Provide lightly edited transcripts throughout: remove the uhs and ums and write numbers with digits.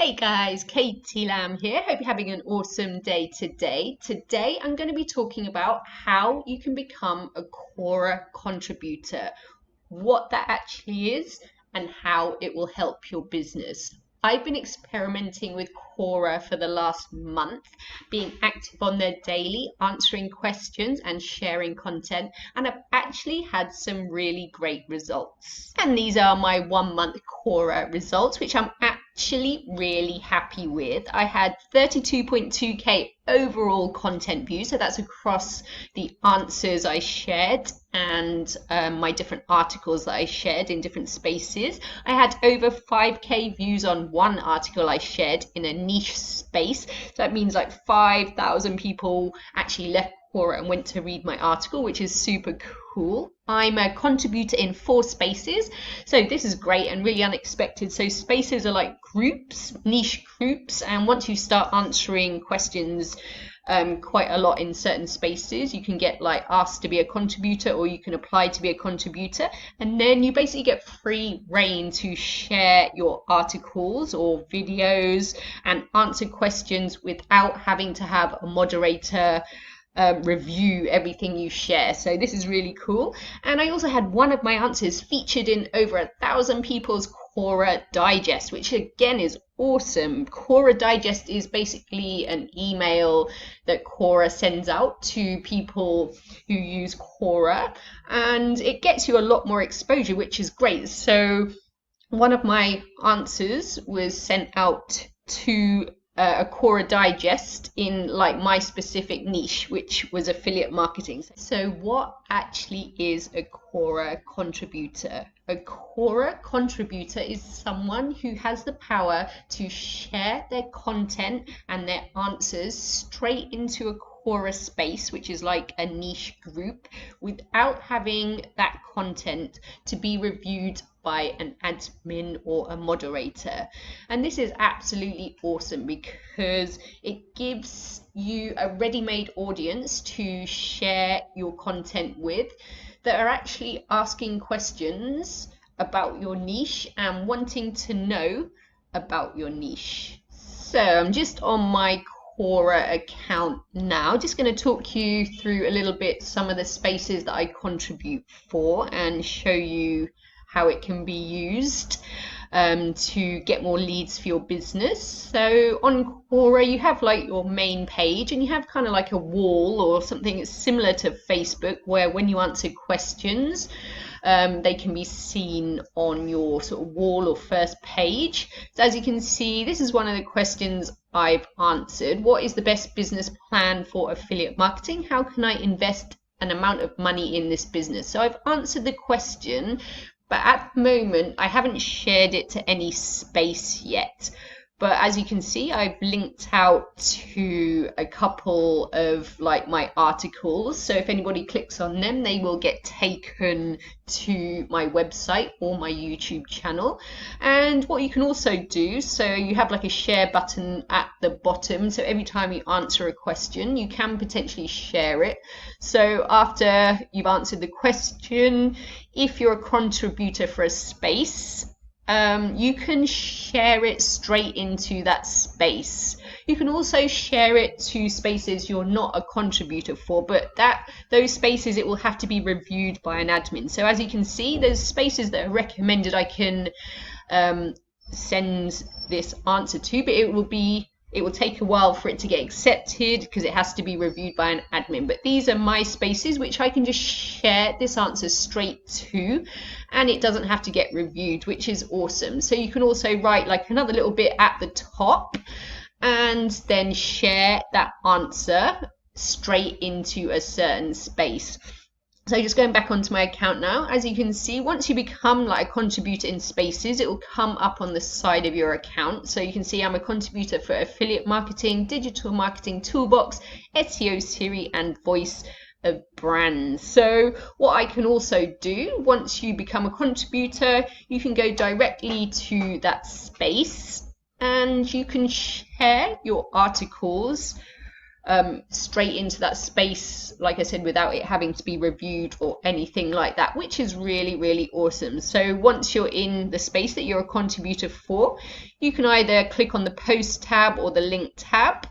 Hey guys, Katie Lamb here. Hope you're having an awesome day today. Today I'm going to be talking about how you can become a Quora contributor, what that actually is, and how it will help your business. I've been experimenting with Quora for the last month, being active on there daily, answering questions and sharing content, and I've actually had some really great results. And these are my 1 month Quora results, which I'm actually really happy with. I had 32.2k overall content views, so that's across the answers I shared and my different articles that I shared in different spaces. I had over 5k views on one article I shared in a niche space. So that means like 5,000 people actually left Quora and went to read my article, which is super cool. I'm a contributor in 4 spaces, so this is great and really unexpected. So spaces are like groups, niche groups, and once you start answering questions quite a lot in certain spaces, you can get like asked to be a contributor, or you can apply to be a contributor, and then you basically get free reign to share your articles or videos and answer questions without having to have a moderator review everything you share. So this is really cool. And I also had one of my answers featured in over 1,000 people's Quora Digest, which again is awesome. Quora Digest is basically an email that Quora sends out to people who use Quora, and it gets you a lot more exposure, which is great. So one of my answers was sent out to a Quora Digest in like my specific niche, which was affiliate marketing. So what actually is a Quora contributor? A Quora contributor is someone who has the power to share their content and their answers straight into a Quora space, which is like a niche group, without having that content to be reviewed by an admin or a moderator. And this is absolutely awesome because it gives you a ready-made audience to share your content with that are actually asking questions about your niche and wanting to know about your niche. So I'm just on my Quora account now, just going to talk you through a little bit some of the spaces that I contribute for and show you how it can be used to get more leads for your business. So on Quora you have like your main page, and you have kind of like a wall or something similar to Facebook, where when you answer questions they can be seen on your sort of wall or first page. So as you can see, this is one of the questions I've answered. What is the best business plan for affiliate marketing? How can I invest an amount of money in this business? So I've answered the question, but at the moment I haven't shared it to any space yet. But as you can see, I've linked out to a couple of like my articles. So if anybody clicks on them, they will get taken to my website or my YouTube channel. And what you can also do, so you have like a share button at the bottom. So every time you answer a question, you can potentially share it. So after you've answered the question, if you're a contributor for a space, you can share it straight into that space. You can also share it to spaces you're not a contributor for, but those spaces, it will have to be reviewed by an admin. So as you can see, there's spaces that are recommended I can send this answer to, but it will take a while for it to get accepted because it has to be reviewed by an admin. But these are my spaces which I can just share this answer straight to, and it doesn't have to get reviewed, which is awesome. So you can also write like another little bit at the top and then share that answer straight into a certain space. So just going back onto my account now, as you can see, once you become like a contributor in spaces, it will come up on the side of your account. So you can see I'm a contributor for affiliate marketing, digital marketing toolbox, SEO Siri, and voice of brands. So what I can also do, once you become a contributor, you can go directly to that space and you can share your articles straight into that space, like I said, without it having to be reviewed or anything like that, which is really, really awesome. So once you're in the space that you're a contributor for, you can either click on the post tab or the link tab,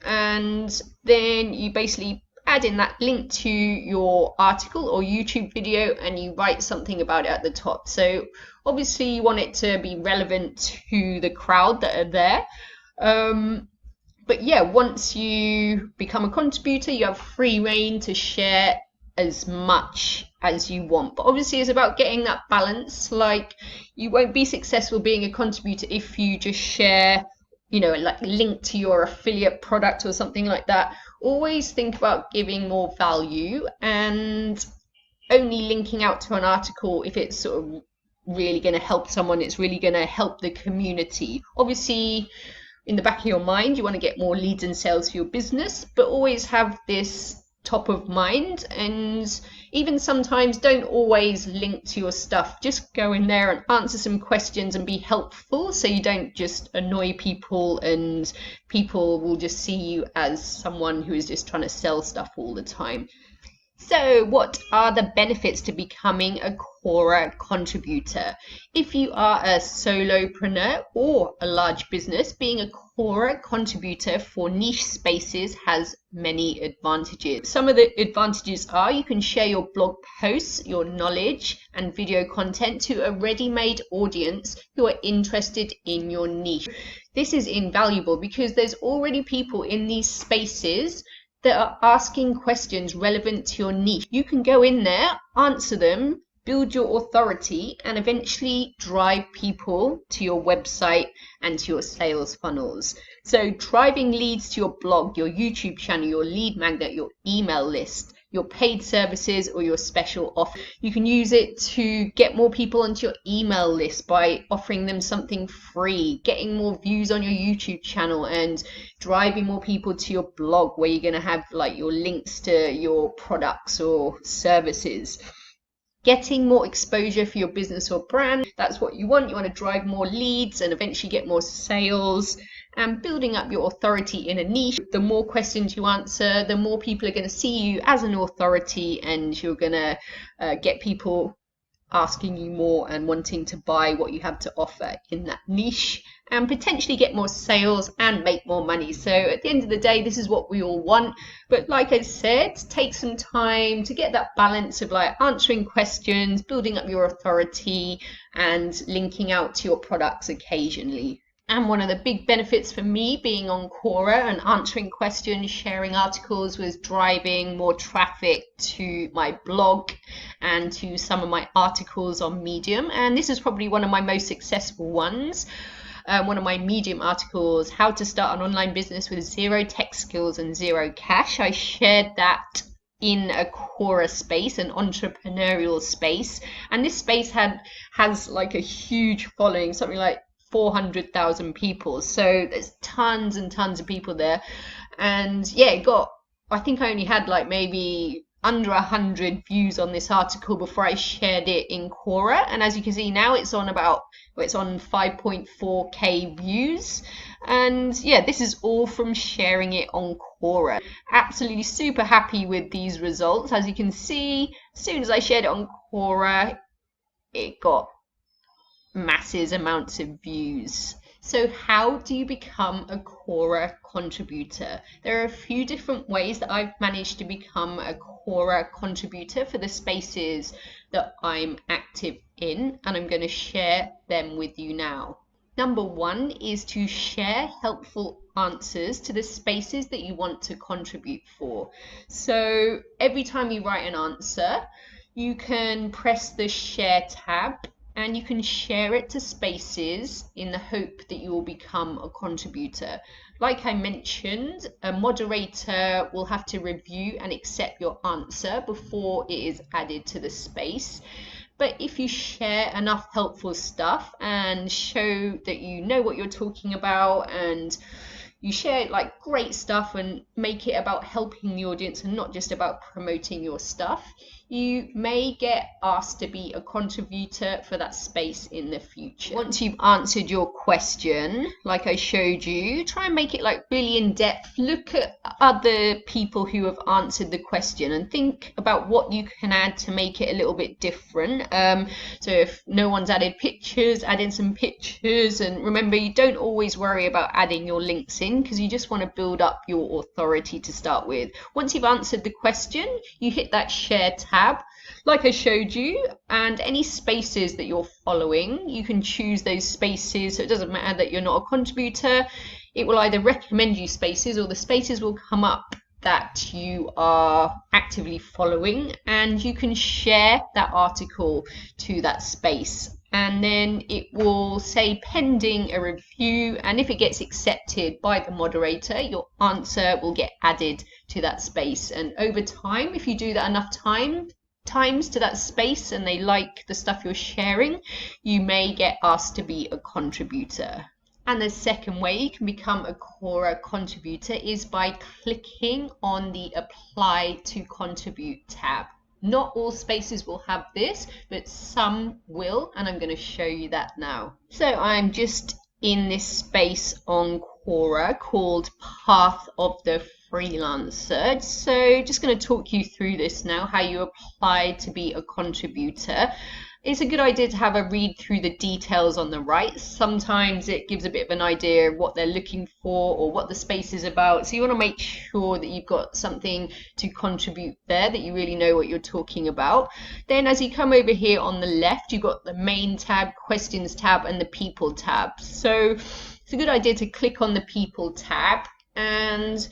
and then you basically add in that link to your article or YouTube video, and you write something about it at the top. So obviously you want it to be relevant to the crowd that are there. But yeah, once you become a contributor, you have free reign to share as much as you want. But obviously it's about getting that balance. Like, you won't be successful being a contributor if you just share, like link to your affiliate product or something like that. Always think about giving more value and only linking out to an article if it's sort of really going to help someone, it's really going to help the community. Obviously, in the back of your mind, you want to get more leads and sales for your business, but always have this top of mind. And even sometimes don't always link to your stuff. Just go in there and answer some questions and be helpful, so you don't just annoy people and people will just see you as someone who is just trying to sell stuff all the time. So what are the benefits to becoming a Quora contributor? If you are a solopreneur or a large business, being a Quora contributor for niche spaces has many advantages. Some of the advantages are you can share your blog posts, your knowledge and video content to a ready-made audience who are interested in your niche. This is invaluable because there's already people in these spaces that are asking questions relevant to your niche. You can go in there, answer them, build your authority, and eventually drive people to your website and to your sales funnels. So driving leads to your blog, your YouTube channel, your lead magnet, your email list, your paid services or your special offer. You can use it to get more people onto your email list by offering them something free, getting more views on your YouTube channel, and driving more people to your blog where you're going to have like your links to your products or services. Getting more exposure for your business or brand, that's what you want. You want to drive more leads and eventually get more sales. And building up your authority in a niche. The more questions you answer, the more people are going to see you as an authority, and you're going to get people asking you more and wanting to buy what you have to offer in that niche, and potentially get more sales and make more money. So at the end of the day, this is what we all want. But like I said, take some time to get that balance of like answering questions, building up your authority, and linking out to your products occasionally. And one of the big benefits for me being on Quora and answering questions, sharing articles, was driving more traffic to my blog and to some of my articles on Medium. And this is probably one of my most successful ones. One of my Medium articles, How to Start an Online Business with Zero Tech Skills and Zero Cash. I shared that in a Quora space, an entrepreneurial space. And this space has like a huge following, something like 400,000 people. So there's tons and tons of people there. And yeah, I think I only had like maybe under 100 views on this article before I shared it in Quora. And as you can see now, it's on 5.4k views. And yeah, this is all from sharing it on Quora. Absolutely super happy with these results. As you can see, as soon as I shared it on Quora, it got massive amounts of views. So how do you become a Quora contributor? There are a few different ways that I've managed to become a Quora contributor for the spaces that I'm active in, and I'm going to share them with you now. Number one is to share helpful answers to the spaces that you want to contribute for. So every time you write an answer, you can press the share tab and you can share it to spaces in the hope that you will become a contributor. Like I mentioned, a moderator will have to review and accept your answer before it is added to the space. But if you share enough helpful stuff and show that you know what you're talking about, and you share like great stuff and make it about helping the audience and not just about promoting your stuff, you may get asked to be a contributor for that space in the future. Once you've answered your question, like I showed you, try and make it like really in depth. Look at other people who have answered the question and think about what you can add to make it a little bit different. So if no one's added pictures, add in some pictures. And remember, you don't always worry about adding your links in, because you just want to build up your authority to start with. Once you've answered the question, you hit that share tab like I showed you, and any spaces that you're following, you can choose those spaces, so it doesn't matter that you're not a contributor. It will either recommend you spaces, or the spaces will come up that you are actively following, and you can share that article to that space, and then it will say pending a review, and if it gets accepted by the moderator, your answer will get added to that space. And over time, if you do that enough times to that space and they like the stuff you're sharing, you may get asked to be a contributor. And the second way you can become a Quora contributor is by clicking on the Apply to Contribute tab. Not all spaces will have this, but some will, and I'm going to show you that now. So I'm just in this space on Quora called Path of the Freelancer. So just going to talk you through this now, how you apply to be a contributor. It's a good idea to have a read through the details on the right. Sometimes it gives a bit of an idea of what they're looking for or what the space is about. So you want to make sure that you've got something to contribute there, that you really know what you're talking about. Then as you come over here on the left, you've got the main tab, questions tab, and the people tab. So it's a good idea to click on the people tab and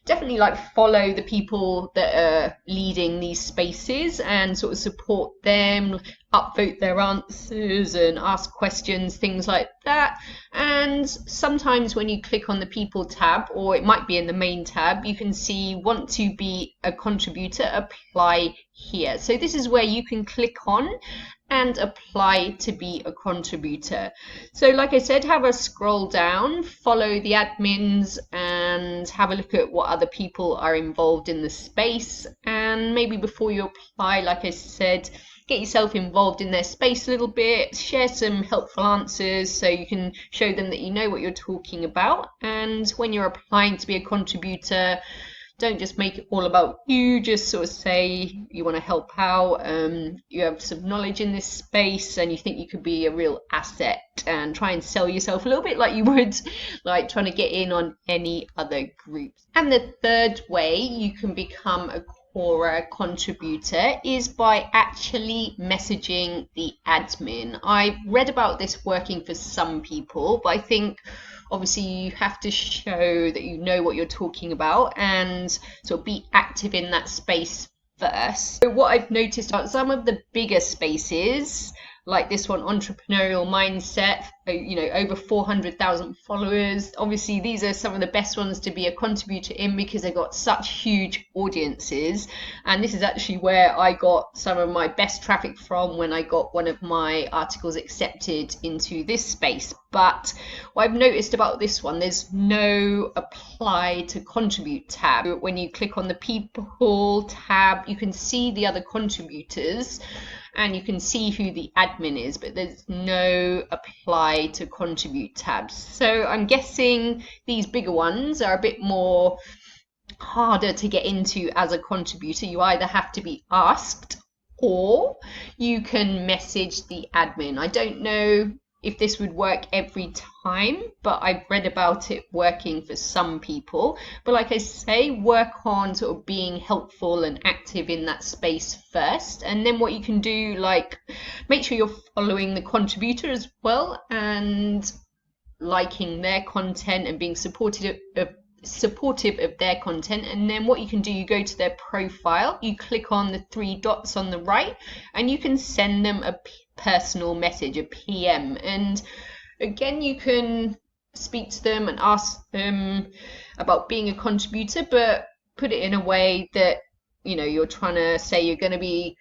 definitely follow the people that are leading these spaces and sort of support them, upvote their answers and ask questions, things like that. And sometimes when you click on the people tab, or it might be in the main tab, you can see want to be a contributor, apply here. So this is where you can click on and apply to be a contributor. So like I said, have a scroll down, follow the admins and have a look at what other people are involved in the space. And maybe before you apply, like I said, get yourself involved in their space a little bit, share some helpful answers so you can show them that you know what you're talking about. And when you're applying to be a contributor, don't just make it all about you, just sort of say you want to help out, you have some knowledge in this space and you think you could be a real asset, and try and sell yourself a little bit like you would like trying to get in on any other groups. And the third way you can become a Quora contributor is by actually messaging the admin. I read about this working for some people, but I think obviously you have to show that you know what you're talking about and sort of be active in that space first. So what I've noticed about some of the bigger spaces, like this one, Entrepreneurial Mindset, over 400,000 followers. Obviously, these are some of the best ones to be a contributor in because they've got such huge audiences. And this is actually where I got some of my best traffic from when I got one of my articles accepted into this space. But what I've noticed about this one, there's no apply to contribute tab. When you click on the people tab, you can see the other contributors and you can see who the admin is, but there's no apply to contribute tabs. So I'm guessing these bigger ones are a bit more harder to get into as a contributor. You either have to be asked or you can message the admin. I don't know if this would work every time, but I've read about it working for some people. But like I say, work on sort of being helpful and active in that space first, and then what you can do, like make sure you're following the contributor as well and liking their content and being supportive of their content. And then what you can do, you go to their profile, you click on the 3 dots on the right, and you can send them a personal message, a PM. And again, you can speak to them and ask them about being a contributor, but put it in a way that you're trying to say you're going to be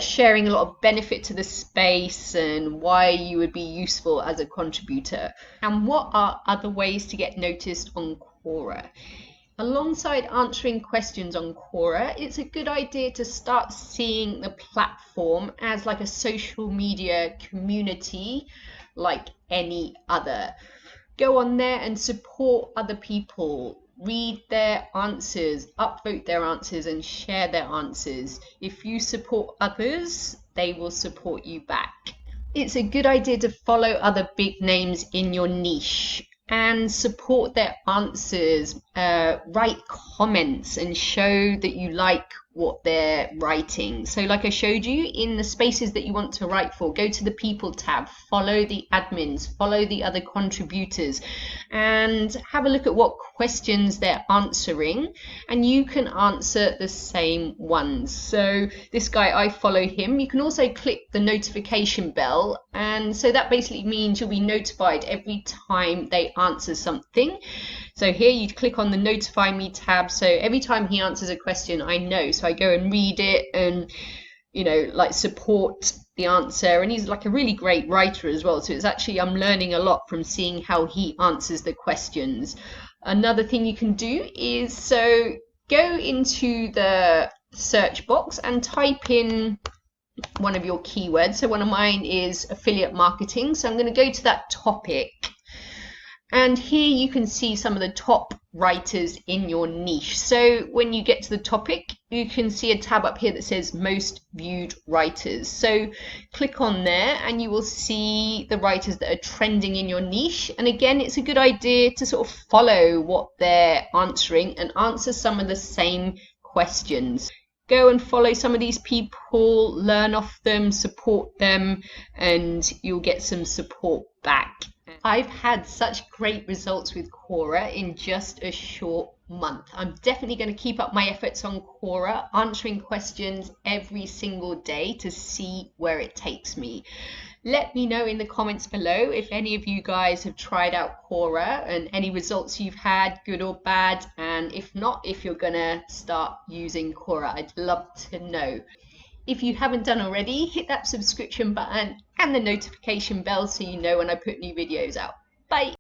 sharing a lot of benefit to the space and why you would be useful as a contributor. And what are other ways to get noticed on Quora? Alongside answering questions on Quora, it's a good idea to start seeing the platform as like a social media community like any other. Go on there and support other people. Read their answers, upvote their answers, and share their answers. If you support others, they will support you back. It's a good idea to follow other big names in your niche and support their answers. Write comments and show that you like what they're writing. So like I showed you, in the spaces that you want to write for, go to the people tab, follow the admins, follow the other contributors, and have a look at what questions they're answering, and you can answer the same ones. So this guy, I follow him. You can also click the notification bell, and so that basically means you'll be notified every time they answer something. So here you click on the notify me tab, so every time he answers a question I know, so I go and read it and like support the answer. And he's like a really great writer as well, so it's actually, I'm learning a lot from seeing how he answers the questions. Another thing you can do is, so go into the search box and type in one of your keywords. So one of mine is affiliate marketing, so I'm going to go to that topic, and here you can see some of the top writers in your niche. So when you get to the topic, you can see a tab up here that says most viewed writers. So click on there and you will see the writers that are trending in your niche. And again, it's a good idea to sort of follow what they're answering and answer some of the same questions. Go and follow some of these people, learn off them, support them, and you'll get some support back. I've had such great results with Quora in just a short month. I'm definitely going to keep up my efforts on Quora, answering questions every single day to see where it takes me. Let me know in the comments below if any of you guys have tried out Quora and any results you've had, good or bad, and if not, if you're gonna start using Quora. I'd love to know. If you haven't done already, hit that subscription button and the notification bell so you know when I put new videos out. Bye!